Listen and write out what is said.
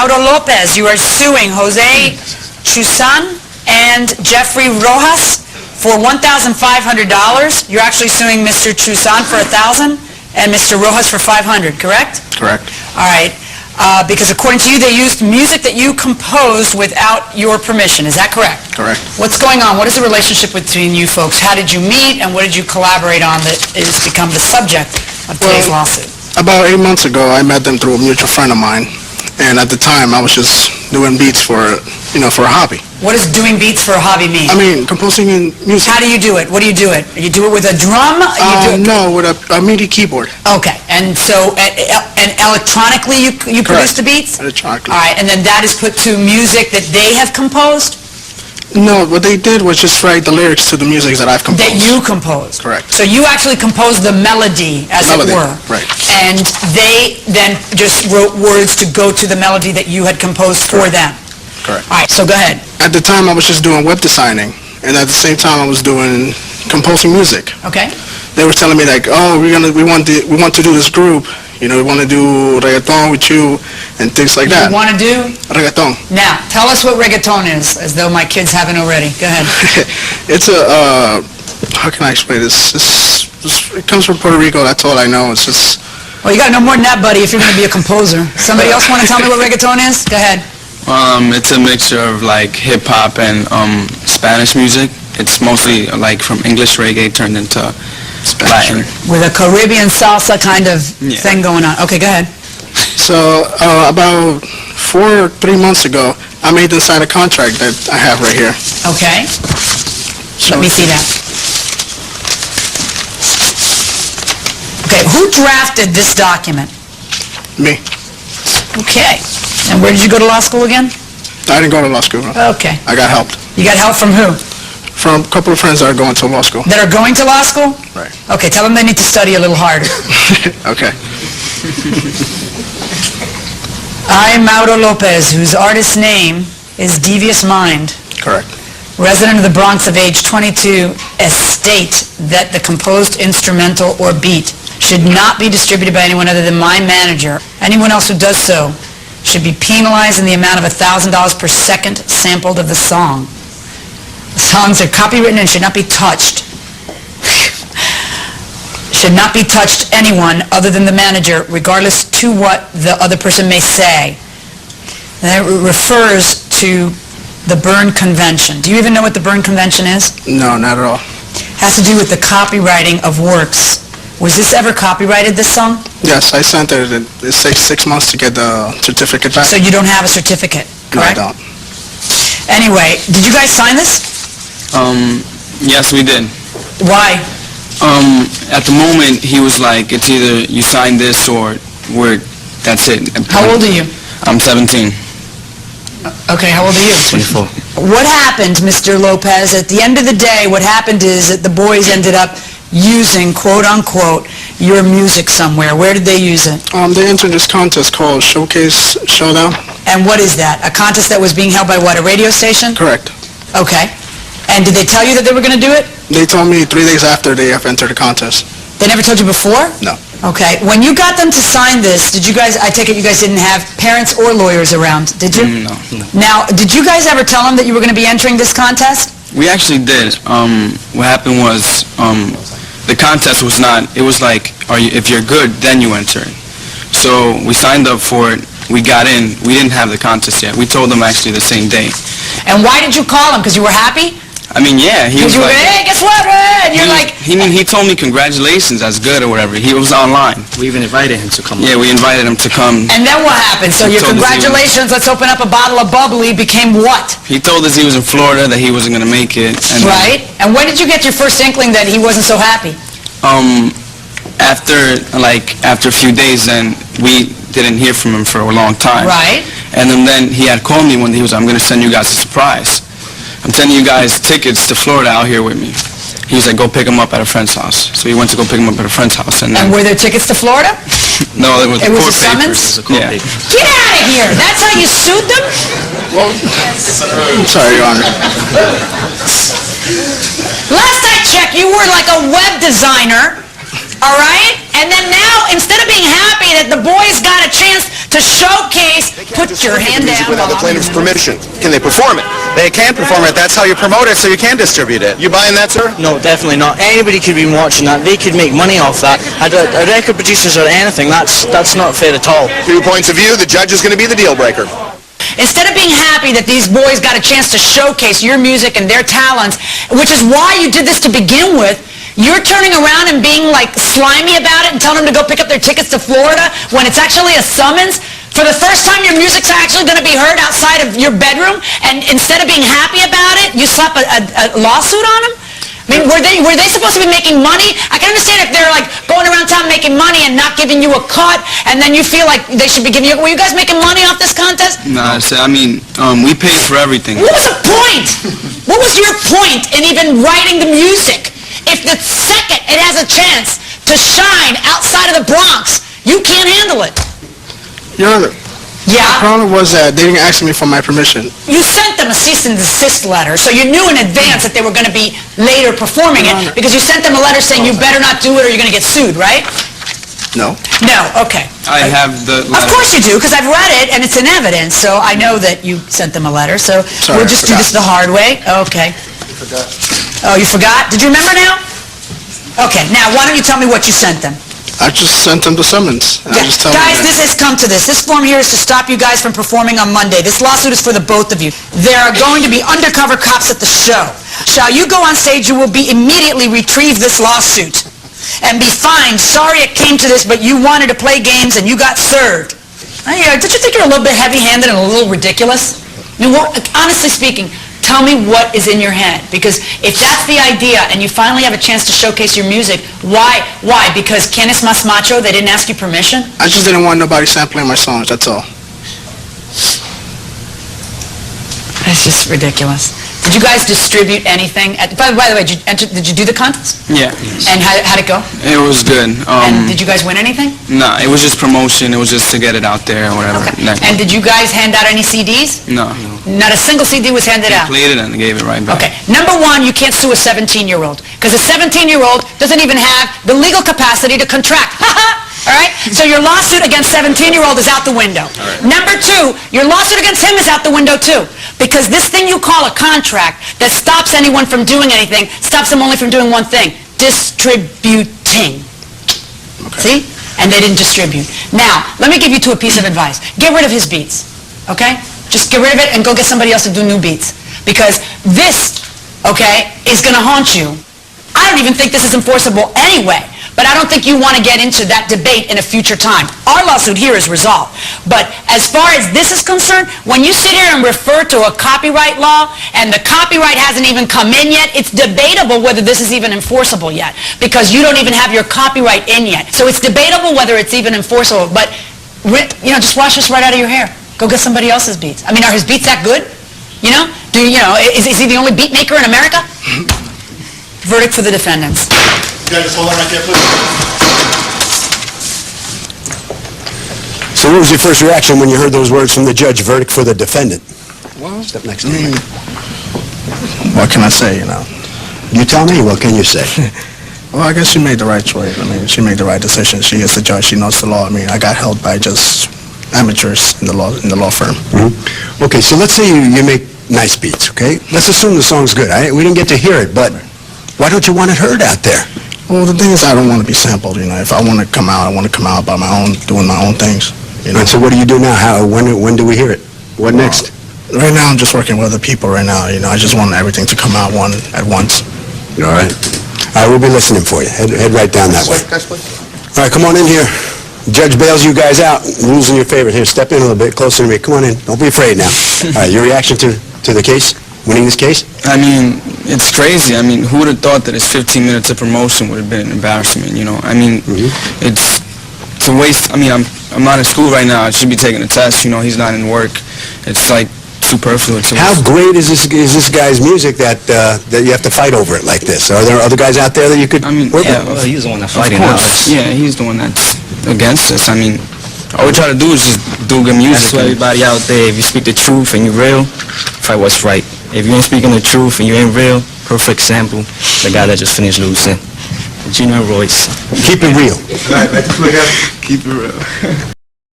Mauro Lopez, you are suing Jose Chusan and Jeffrey Rojas for $1,500. You're actually suing Mr. Chusan for $1,000 and Mr. Rojas for $500, correct? Correct. All right. Because according to you, they used music that you composed without your permission. Is that correct? Correct. What's going on? What is the relationship between you folks? How did you meet, and what did you collaborate on that has become the subject of today's lawsuit? About 8 months ago, I met them through a mutual friend of mine, and at the time, I was just doing beats for a hobby. What does doing beats for a hobby mean? I mean, composing in music. How do you do it? What do you do it? You do it with a drum? No, with a MIDI keyboard. Okay, and so, and electronically you produce the beats? Electronically. All right, and then that is put to music that they have composed? No, what they did was just write the lyrics to the music that I've composed. That you composed? Correct. So you actually composed the melody, as it were? Right. And they then just wrote words to go to the melody that you had composed for them? Correct. All right, so go ahead. At the time, I was just doing web designing, and at the same time, I was doing composing music. Okay. They were telling me like, oh, we want to do this group. We want to do reggaeton with you and things like that. You want to do? Reggaeton. Now, tell us what reggaeton is, as though my kids haven't already. Go ahead. It's how can I explain this? It comes from Puerto Rico, that's all I know. It's just... Well, you got to know more than that, buddy, if you're going to be a composer. Somebody else want to tell me what reggaeton is? Go ahead. It's a mixture of like hip-hop and Spanish music. It's mostly like from English reggae turned into Latin. With a Caribbean salsa kind of thing going on. Okay, go ahead. So about 3 months ago, I made them sign a contract that I have right here. Okay. Let me see that. Okay, who drafted this document? Me. Okay. And where did you go to law school again? I didn't go to law school. No. Okay. I got helped. You got help from who? From a couple of friends that are going to law school. That are going to law school? Right. Okay, tell them they need to study a little harder. Okay. I, Mauro Lopez, whose artist name is Devious Mind, Correct. resident of the Bronx of age 22, state that the composed instrumental or beat should not be distributed by anyone other than my manager. Anyone else who does so should be penalized in the amount of $1,000 per second sampled of the song. The songs are copywritten and should not be touched. Should not be touched anyone other than the manager, regardless to what the other person may say. That refers to the Berne Convention. Do you even know what the Berne Convention is? No, not at all. Has to do with the copywriting of works. Was this ever copyrighted, this song? Yes, I sent it. It takes 6 months to get the certificate back. So you don't have a certificate, correct? No, I don't. Anyway, did you guys sign this? Yes, we did. Why? At the moment, he was like, it's either you sign this or that's it. How old are you? I'm 17. Okay, how old are you? 24. What happened, Mr. Lopez? At the end of the day, what happened is that the boys ended up using, quote-unquote, your music somewhere. Where did they use it? They entered this contest called Showcase Showdown. And what is that? A contest that was being held by what, a radio station? Correct. Okay. And did they tell you that they were going to do it? They told me 3 days after they have entered the contest. They never told you before? No. Okay. When you got them to sign this, did you guys, I take it you guys didn't have parents or lawyers around, did you? No. Now, did you guys ever tell them that you were going to be entering this contest? We actually did. What happened was the contest was not, it was like, if you're good, then you enter. So we signed up for it. We got in. We didn't have the contest yet. We told them actually the same day. And why did you call him? Because you were happy? I mean, yeah. He was you were like, hey, guess what? And you're like... He told me congratulations, that's good or whatever. He was online. We even invited him to come. Yeah, we invited him to come. And then what happened? So your congratulations, let's open up a bottle of bubbly became what? He told us he was in Florida, that he wasn't going to make it. And right. And when did you get your first inkling that he wasn't so happy? After a few days, then we didn't hear from him for a long time. Right. And then he had called me when he was, I'm going to send you guys a surprise. I'm sending you guys tickets to Florida out here with me. He was like, go pick him up at a friend's house. So he went to go pick him up at a friend's house. And were there tickets to Florida? No, it was a court summons? papers. It was a court paper. Get out of here! That's how you sued them? Well, I'm sorry, Your Honor. Last I checked, you were like a web designer, all right? And then now, instead of being happy that the boys got a chance to showcase, put your hand down. Without the plaintiff's permission. Can they perform it? They can perform it. That's how you promote it, so you can distribute it. You buying that, sir? No, definitely not. Anybody could be watching that. They could make money off that. A record producers or anything, that's not fair at all. 2 points of view, the judge is going to be the deal breaker. Instead of being happy that these boys got a chance to showcase your music and their talents, which is why you did this to begin with, you're turning around and being like slimy about it and telling them to go pick up their tickets to Florida when it's actually a summons. For the first time, your music's actually going to be heard outside of your bedroom, and instead of being happy about it, you slap a lawsuit on them? I mean, were they supposed to be making money? I can understand if they're like going around town making money and not giving you a cut, and then you feel like they should be giving you. Were you guys making money off this contest? Nah, I mean, we paid for everything. What was the point? What was your point in even writing the music? If the second it has a chance to shine outside of the Bronx, you can't handle it. Your Honor, the Yeah. problem was that they didn't ask me for my permission. You sent them a cease and desist letter, so you knew in advance that they were going to be later performing it, because you sent them a letter saying you better not do it or you're going to get sued, right? No. No, okay. I have the Of letter. course you do, because I've read it and it's in evidence, so I know that you sent them a letter, so Sorry, we'll I just do this the hard way. Okay. Oh, you forgot? Did you remember now? Okay, now why don't you tell me what you sent them? I just sent them the summons. And I just tell them Guys, that- this has come to this. This form here is to stop you guys from performing on Monday. This lawsuit is for the both of you. There are going to be undercover cops at the show. Shall you go on stage, you will be immediately retrieve this lawsuit and be fined. Sorry it came to this, but you wanted to play games and you got served. Don't you think you're a little bit heavy-handed and a little ridiculous? I mean, honestly speaking, tell me what is in your head. Because if that's the idea and you finally have a chance to showcase your music, why? Why? Because Canis Mas Macho, they didn't ask you permission? I just didn't want nobody sampling my songs, that's all. It's just ridiculous. Did you guys distribute anything? By the way, did you do the contest? Yeah, And how'd it go? it was good. And did you guys win anything? Nah, it was just promotion. It was just to get it out there or whatever. Okay. And did you guys hand out any CDs? No, Not a single CD was handed they out. played it and gave it right back. Okay, number one, you can't sue a 17-year-old, because a 17-year-old doesn't even have the legal capacity to contract. All right? So your lawsuit against 17-year-old is out the window. Number two, your lawsuit against him is out the window too, because this thing you call a contract that stops anyone from doing anything stops them only from doing one thing, distributing. See? And they didn't distribute. Now, let me give you two a piece of advice. Get rid of his beats, okay? Just get rid of it and go get somebody else to do new beats. Because this, okay, is going to haunt you. I don't even think this is enforceable anyway, but I don't think you want to get into that debate in a future time. Our lawsuit here is resolved. But as far as this is concerned, when you sit here and refer to a copyright law and the copyright hasn't even come in yet, it's debatable whether this is even enforceable yet, because you don't even have your copyright in yet. So it's debatable whether it's even enforceable, but just wash this right out of your hair. Go get somebody else's beats. I mean, are his beats that good? Is he the only beat maker in America? Verdict for the defendants. You guys just hold on right there, please. So what was your first reaction when you heard those words from the judge, verdict for the defendant? Well, Step next to me. what can I say, You tell me, what can you say? Well, I guess she made the right choice. I mean, she made the right decision. She is the judge. She knows the law. I mean, I got held by just amateurs in the law firm. Mm-hmm. Okay, so let's say you make nice beats, okay? Let's assume the song's good. We didn't get to hear it, but why don't you want it heard out there? Well, the thing is, I don't want to be sampled. If I want to come out, I want to come out by my own, doing my own things. And so what do you do now? When do we hear it? What next? Right now, I'm just working with other people. Right now, I just want everything to come out at once. All right. All right, we'll be listening for you. Head right down that way. Guys, please. All right, come on in here. Judge bails you guys out. Rules in your favor. Here, step in a little bit closer to me. Come on in. Don't be afraid now. All right, your reaction to the case? Winning this case? I mean, it's crazy. I mean, who would have thought that his 15 minutes of promotion would have been an embarrassment, I mean, it's a waste. I mean, I'm not in school right now. I should be taking a test. He's not in work. It's like superfluous. How great is this guy's music that you have to fight over it like this? Are there other guys out there that you could work yeah, with? Well, he's the one that's Of fighting now. course. Yeah, he's the one that's against us. I mean, all we try to do is just do good music. That's why everybody out there, if you speak the truth and you're real, fight what's right. If you ain't speaking the truth and you ain't real, perfect example, the guy that just finished losing. Jino and Royce. Keep it real. Keep it real.